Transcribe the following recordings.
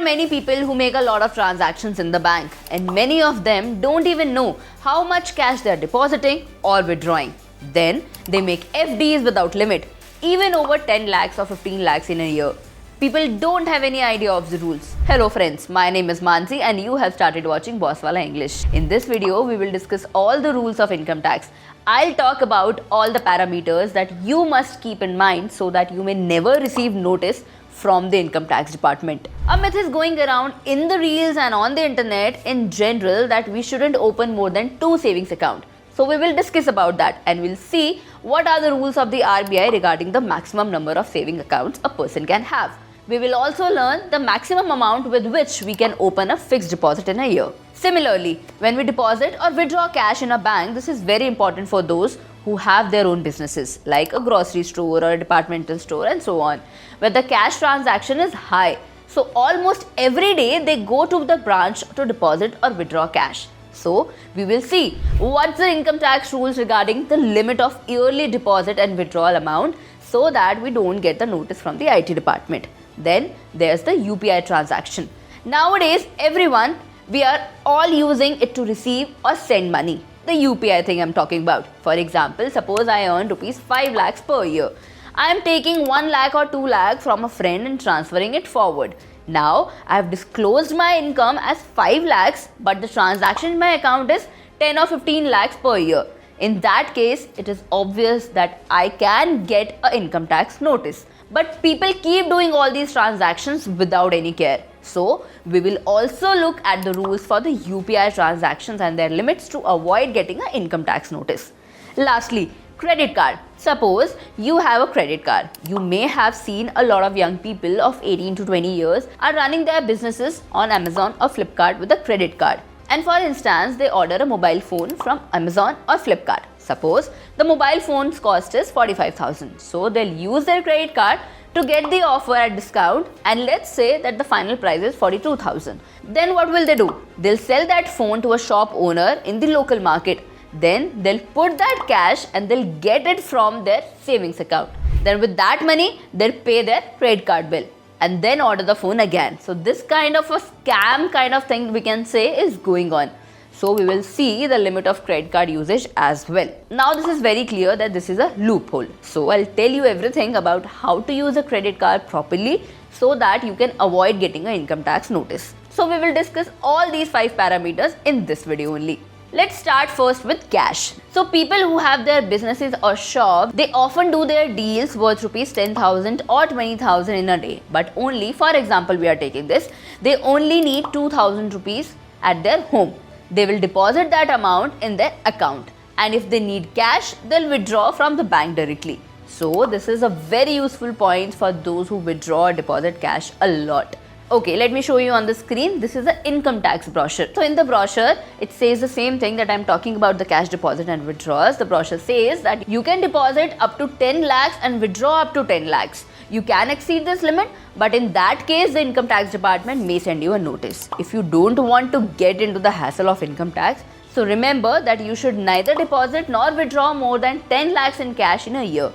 many people who make a lot of transactions in the bank, and many of them don't even know how much cash they are depositing or withdrawing. Then they make FDs without limit, even over 10 lakhs or 15 lakhs in a year. People don't have any idea of the rules. Hello friends, my name is Mansi and you have started watching Bosswala English. In this video, we will discuss all the rules of income tax. I'll talk about all the parameters that you must keep in mind so that you may never receive notice from the income tax department. A myth is going around in the reels and on the internet in general that we shouldn't open more than 2 savings accounts. So we will discuss about that and we'll see what are the rules of the RBI regarding the maximum number of saving accounts a person can have. We will also learn the maximum amount with which we can open a fixed deposit in a year. Similarly, when we deposit or withdraw cash in a bank, this is very important for those who have their own businesses like a grocery store or a departmental store and so on, where the cash transaction is high. So almost every day they go to the branch to deposit or withdraw cash. So we will see what's the income tax rules regarding the limit of yearly deposit and withdrawal amount so that we don't get the notice from the IT department. Then there's the UPI transaction. Nowadays we are all using it to receive or send money. The UPI thing I'm talking about. For example, suppose I earn rupees 5 lakhs per year. I am taking 1 lakh or 2 lakh from a friend and transferring it forward. Now, I have disclosed my income as 5 lakhs, but the transaction in my account is 10 or 15 lakhs per year. In that case, it is obvious that I can get an income tax notice. But people keep doing all these transactions without any care. So, we will also look at the rules for the UPI transactions and their limits to avoid getting an income tax notice. Lastly, credit card. Suppose you have a credit card. You may have seen a lot of young people of 18 to 20 years are running their businesses on Amazon or Flipkart with a credit card. And for instance, they order a mobile phone from Amazon or Flipkart. Suppose the mobile phone's cost is 45,000. So they'll use their credit card to get the offer at discount, and let's say that the final price is 42,000. Then what will they do? They'll sell that phone to a shop owner in the local market. Then they'll put that cash and they'll get it from their savings account. Then with that money, they'll pay their credit card bill and then order the phone again. So this kind of a scam kind of thing we can say is going on. So we will see the limit of credit card usage as well. Now this is very clear that this is a loophole. So I'll tell you everything about how to use a credit card properly so that you can avoid getting an income tax notice. So we will discuss all these 5 parameters in this video only. Let's start first with cash. So people who have their businesses or shop, they often do their deals worth rupees 10,000 or 20,000 in a day. But only, for example, we are taking this, they only need 2,000 rupees at their home. They will deposit that amount in their account. And if they need cash, they'll withdraw from the bank directly. So this is a very useful point for those who withdraw or deposit cash a lot. Okay, let me show you on the screen. This is an income tax brochure. So in the brochure, it says the same thing that I'm talking about the cash deposit and withdrawals. The brochure says that you can deposit up to 10 lakhs and withdraw up to 10 lakhs. You can exceed this limit, but in that case, the income tax department may send you a notice. If you don't want to get into the hassle of income tax, so remember that you should neither deposit nor withdraw more than 10 lakhs in cash in a year.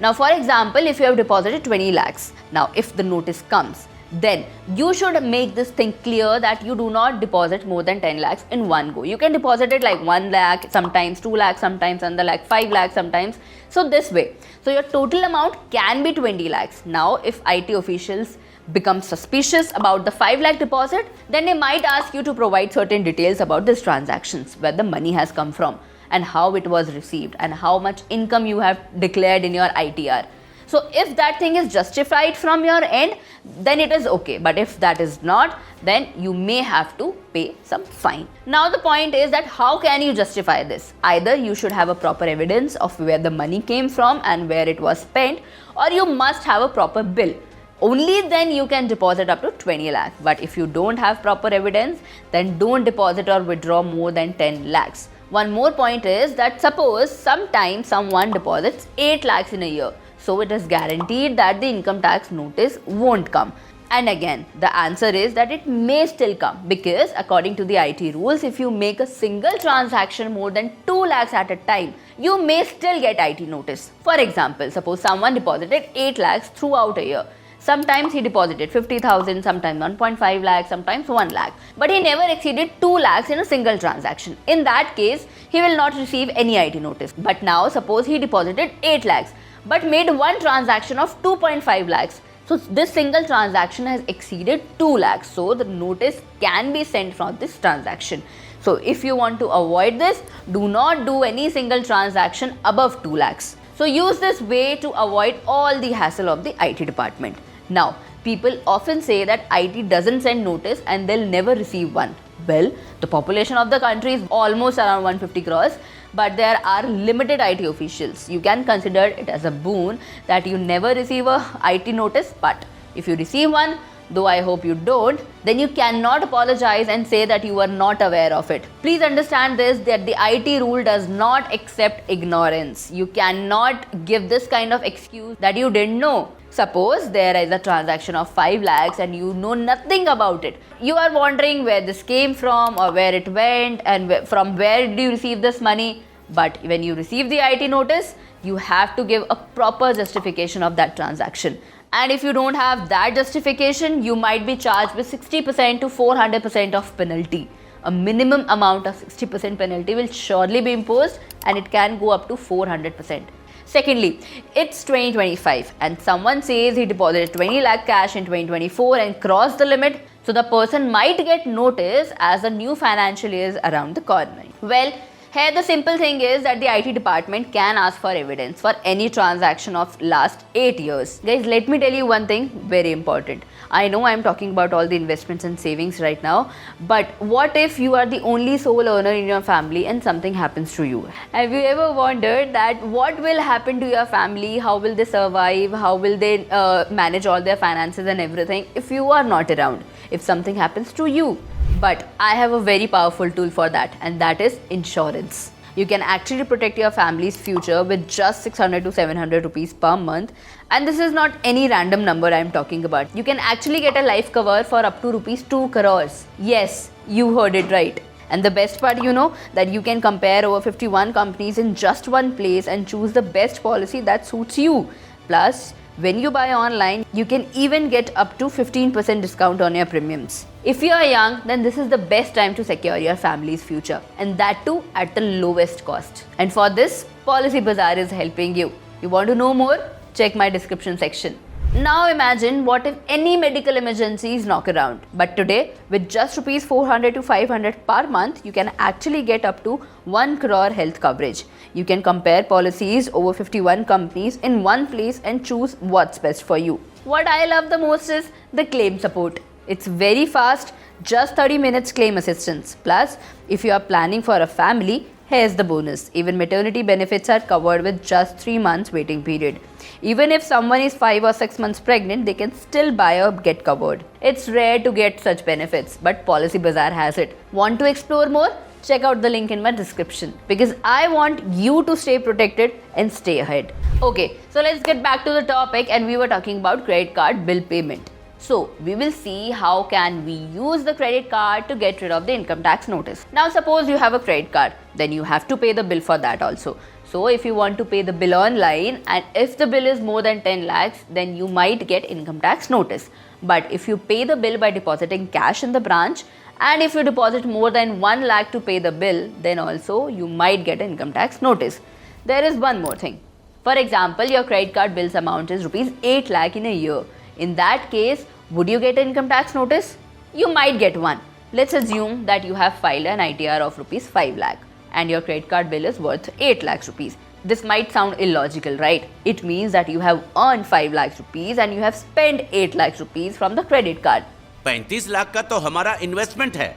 Now, for example, if you have deposited 20 lakhs, now if the notice comes, then you should make this thing clear that you do not deposit more than 10 lakhs in one go. You can deposit it like 1 lakh, sometimes 2 lakhs, sometimes under like 5 lakhs sometimes. So this way. So your total amount can be 20 lakhs. Now if IT officials become suspicious about the 5 lakh deposit, then they might ask you to provide certain details about these transactions, where the money has come from and how it was received and how much income you have declared in your ITR. So if that thing is justified from your end, then it is okay. But if that is not, then you may have to pay some fine. Now the point is that how can you justify this? Either you should have a proper evidence of where the money came from and where it was spent, or you must have a proper bill. Only then you can deposit up to 20 lakhs. But if you don't have proper evidence, then don't deposit or withdraw more than 10 lakhs. One more point is that suppose sometimes someone deposits 8 lakhs in a year. So it is guaranteed that the income tax notice won't come. And again, the answer is that it may still come, because according to the IT rules, if you make a single transaction more than 2 lakhs at a time, you may still get IT notice. For example, suppose someone deposited 8 lakhs throughout a year. Sometimes he deposited 50,000, sometimes 1.5 lakh, sometimes 1 lakh. But he never exceeded 2 lakhs in a single transaction. In that case, he will not receive any IT notice. But now suppose he deposited 8 lakhs but made one transaction of 2.5 lakhs. So this single transaction has exceeded 2 lakhs. So the notice can be sent from this transaction. So if you want to avoid this, do not do any single transaction above 2 lakhs. So use this way to avoid all the hassle of the IT department. Now, people often say that IT doesn't send notice and they'll never receive one. Well, the population of the country is almost around 150 crores, but there are limited IT officials. You can consider it as a boon that you never receive a IT notice, but if you receive one, though I hope you don't, then you cannot apologize and say that you were not aware of it. Please understand this, that the IT rule does not accept ignorance. You cannot give this kind of excuse that you didn't know. Suppose there is a transaction of 5 lakhs and you know nothing about it. You are wondering where this came from or where it went and from where did you receive this money. But when you receive the IT notice, you have to give a proper justification of that transaction. And if you don't have that justification, you might be charged with 60% to 400% of penalty. A minimum amount of 60% penalty will surely be imposed and it can go up to 400%. Secondly, it's 2025 and someone says he deposited 20 lakh cash in 2024 and crossed the limit. So the person might get notice as the new financial year is around the corner. Well, here the simple thing is that the IT department can ask for evidence for any transaction of last 8 years. Guys, let me tell you one thing very important. I know I am talking about all the investments and savings right now, but what if you are the only sole earner in your family and something happens to you? Have you ever wondered that what will happen to your family? How will they survive? How will they manage all their finances and everything if you are not around? If something happens to you? But I have a very powerful tool for that, and that is insurance. You can actually protect your family's future with just 600 to 700 rupees per month. And this is not any random number I am talking about. You can actually get a life cover for up to rupees 2 crores. Yes, you heard it right. And the best part, you know, that you can compare over 51 companies in just one place and choose the best policy that suits you. Plus, when you buy online, you can even get up to 15% discount on your premiums. If you are young, then this is the best time to secure your family's future, and that too at the lowest cost. And for this, Policy Bazaar is helping you. You want to know more? Check my description section. Now imagine what if any medical emergencies knock around. But today, with just rupees 400 to 500 per month, you can actually get up to 1 crore health coverage. You can compare policies over 51 companies in one place and choose what's best for you. What I love the most is the claim support. It's very fast, just 30 minutes claim assistance. Plus, if you are planning for a family, here's the bonus. Even maternity benefits are covered with just 3 months waiting period. Even if someone is 5 or 6 months pregnant, they can still buy or get covered. It's rare to get such benefits, but Policy Bazaar has it. Want to explore more? Check out the link in my description, because I want you to stay protected and stay ahead. Okay, so let's get back to the topic, and we were talking about credit card bill payment. So we will see how can we use the credit card to get rid of the income tax notice. Now suppose you have a credit card, then you have to pay the bill for that also. So if you want to pay the bill online and if the bill is more than 10 lakhs, then you might get income tax notice. But if you pay the bill by depositing cash in the branch, and if you deposit more than 1 lakh to pay the bill, then also you might get an income tax notice. There is one more thing. For example, your credit card bill's amount is rupees 8 lakh in a year. In that case, would you get an income tax notice? You might get one. Let's assume that you have filed an ITR of rupees 5 lakh and your credit card bill is worth 8 lakhs rupees. This might sound illogical, right? It means that you have earned 5 lakhs rupees and you have spent 8 lakhs rupees from the credit card. 35 lakh का तो हमारा investment है,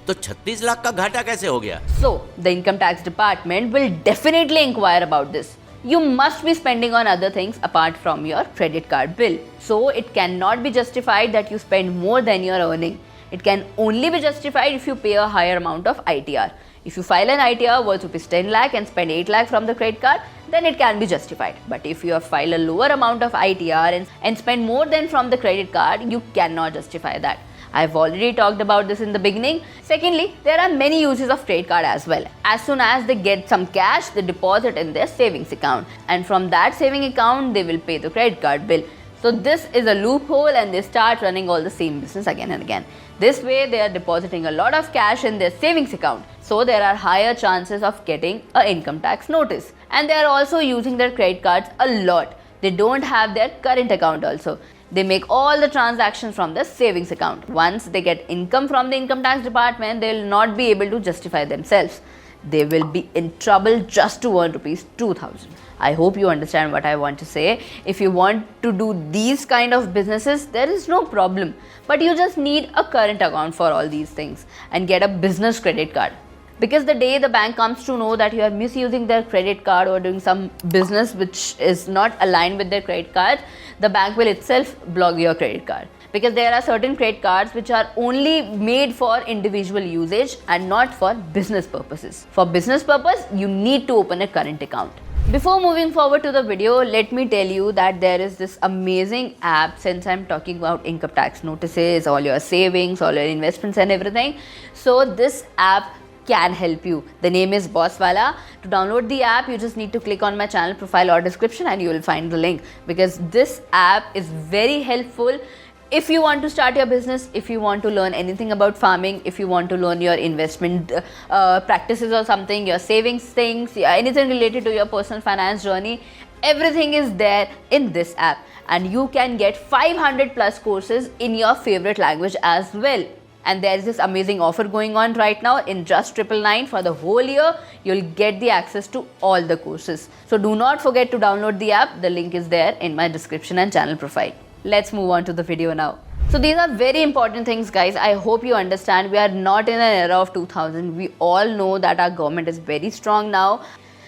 तो 36 लाख का घाटा कैसे हो गया? So, the income tax department will definitely inquire about this. You must be spending on other things apart from your credit card bill. So, it cannot be justified that you spend more than you are earning. It can only be justified if you pay a higher amount of ITR. If you file an ITR worth rupees 10 lakh and spend 8 lakh from the credit card, then it can be justified. But if you have filed a lower amount of ITR and spend more than from the credit card, you cannot justify that. I've already talked about this in the beginning. Secondly, there are many uses of credit card as well. As soon as they get some cash, they deposit in their savings account. And from that saving account, they will pay the credit card bill. So this is a loophole and they start running all the same business again and again. This way they are depositing a lot of cash in their savings account. So there are higher chances of getting an income tax notice. And they are also using their credit cards a lot. They don't have their current account also. They make all the transactions from the savings account. Once they get income from the income tax department, they will not be able to justify themselves. They will be in trouble just to earn rupees 2000. I hope you understand what I want to say. If you want to do these kind of businesses, there is no problem. But you just need a current account for all these things and get a business credit card. Because the day the bank comes to know that you are misusing their credit card or doing some business which is not aligned with their credit card, the bank will itself block your credit card. Because there are certain credit cards which are only made for individual usage and not for business purposes. For business purpose, you need to open a current account. Before moving forward to the video, let me tell you that there is this amazing app. Since I'm talking about income tax notices, all your savings, all your investments and everything. So this app can help you. The name is Bosswala. To download the app, you just need to click on my channel profile or description and you will find the link, because this app is very helpful if you want to start your business, if you want to learn anything about farming, if you want to learn your investment practices or something, your savings things, anything related to your personal finance journey, everything is there in this app. And you can get 500 plus courses in your favorite language as well. And there is this amazing offer going on right now. In just 999 for the whole year, you'll get the access to all the courses. So do not forget to download the app. The link is there in my description and channel profile. Let's move on to the video now. So these are very important things, guys. I hope you understand. We are not in an era of 2000. We all know that our government is very strong now.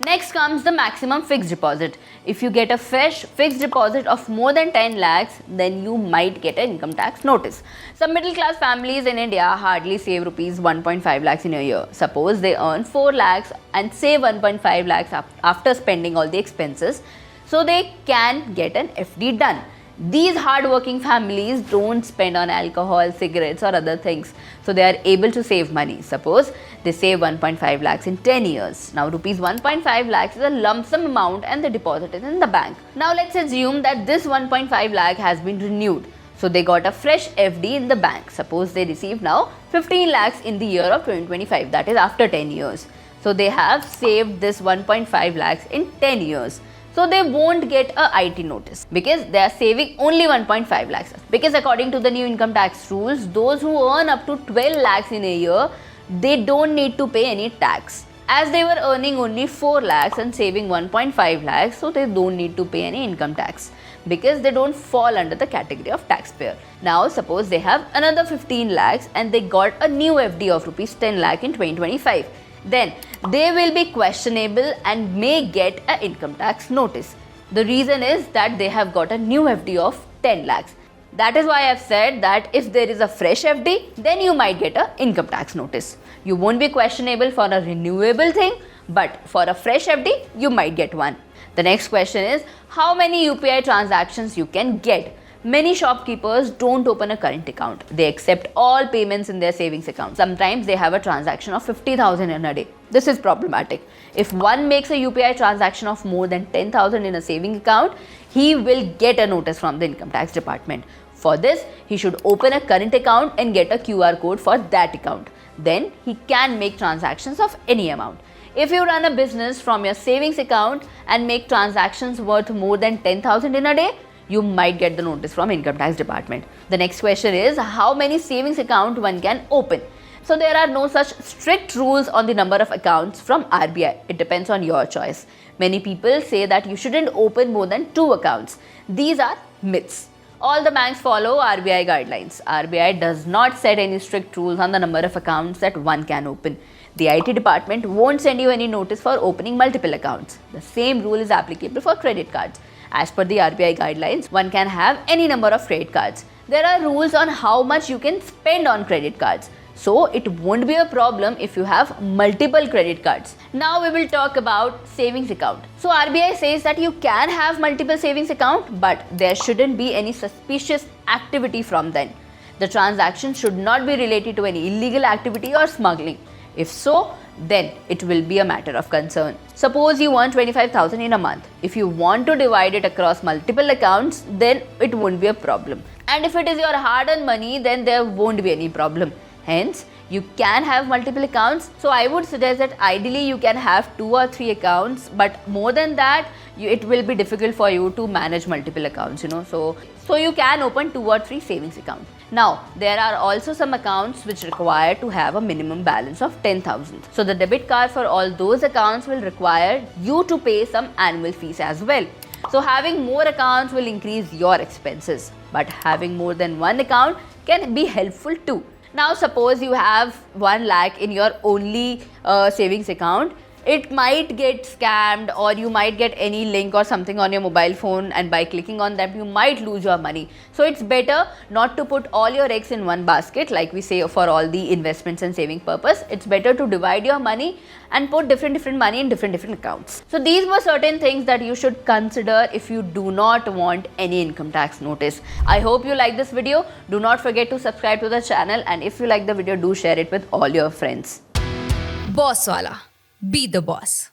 Next comes the maximum fixed deposit. If you get a fresh fixed deposit of more than 10 lakhs, then you might get an income tax notice. Some middle class families in India hardly save rupees 1.5 lakhs in a year. Suppose they earn 4 lakhs and save 1.5 lakhs after spending all the expenses, so they can get an FD done. These hard-working families don't spend on alcohol, cigarettes or other things. So they are able to save money. Suppose they save 1.5 lakhs in 10 years. Now rupees 1.5 lakhs is a lump sum amount and they deposit it in the bank. Now let's assume that this 1.5 lakh has been renewed. So they got a fresh FD in the bank. Suppose they receive now 15 lakhs in the year of 2025. That is after 10 years. So they have saved this 1.5 lakhs in 10 years. So they won't get a IT notice because they are saving only 1.5 lakhs. Because according to the new income tax rules, those who earn up to 12 lakhs in a year, they don't need to pay any tax. As they were earning only 4 lakhs and saving 1.5 lakhs, so they don't need to pay any income tax because they don't fall under the category of taxpayer. Now suppose they have another 15 lakhs and they got a new FD of rupees 10 lakh in 2025. Then they will be questionable and may get an income tax notice. The reason is that they have got a new FD of 10 lakhs. That is why I have said that if there is a fresh FD, then you might get an income tax notice. You won't be questionable for a renewable thing, but for a fresh FD, you might get one. The next question is how many UPI transactions you can get. Many shopkeepers don't open a current account. They accept all payments in their savings account. Sometimes they have a transaction of 50,000 in a day. This is problematic. If one makes a UPI transaction of more than 10,000 in a saving account, he will get a notice from the income tax department. For this, he should open a current account and get a QR code for that account. Then he can make transactions of any amount. If you run a business from your savings account and make transactions worth more than 10,000 in a day, you might get the notice from income tax department. The next question is how many savings account one can open. So there are no such strict rules on the number of accounts from RBI. It depends on your choice. Many people say that you shouldn't open more than 2 accounts. These are myths. All the banks follow RBI guidelines. RBI does not set any strict rules on the number of accounts that one can open. The IT department won't send you any notice for opening multiple accounts. The same rule is applicable for credit cards. As per the RBI guidelines, one can have any number of credit cards. There are rules on how much you can spend on credit cards. So it won't be a problem if you have multiple credit cards. Now we will talk about savings account. So RBI says that you can have multiple savings account, but there shouldn't be any suspicious activity from them. The transaction should not be related to any illegal activity or smuggling. If so, then it will be a matter of concern. Suppose you earn 25,000 in a month. If you want to divide it across multiple accounts, then it won't be a problem. And if it is your hard-earned money, then there won't be any problem. Hence, you can have multiple accounts. So I would suggest that ideally you can have 2 or 3 accounts, but more than that, it will be difficult for you to manage multiple accounts, So you can open 2 or 3 savings accounts. Now, there are also some accounts which require to have a minimum balance of 10,000. So the debit card for all those accounts will require you to pay some annual fees as well. So having more accounts will increase your expenses, but having more than one account can be helpful too. Now suppose you have 1 lakh in your only savings account. It might get scammed, or you might get any link or something on your mobile phone, and by clicking on them you might lose your money. So it's better not to put all your eggs in one basket, like we say for all the investments and saving purpose. It's better to divide your money and put different money in different accounts. So these were certain things that you should consider if you do not want any income tax notice. I hope you like this video. Do not forget to subscribe to the channel, and if you like the video, do share it with all your friends. Bosswala. Be the boss.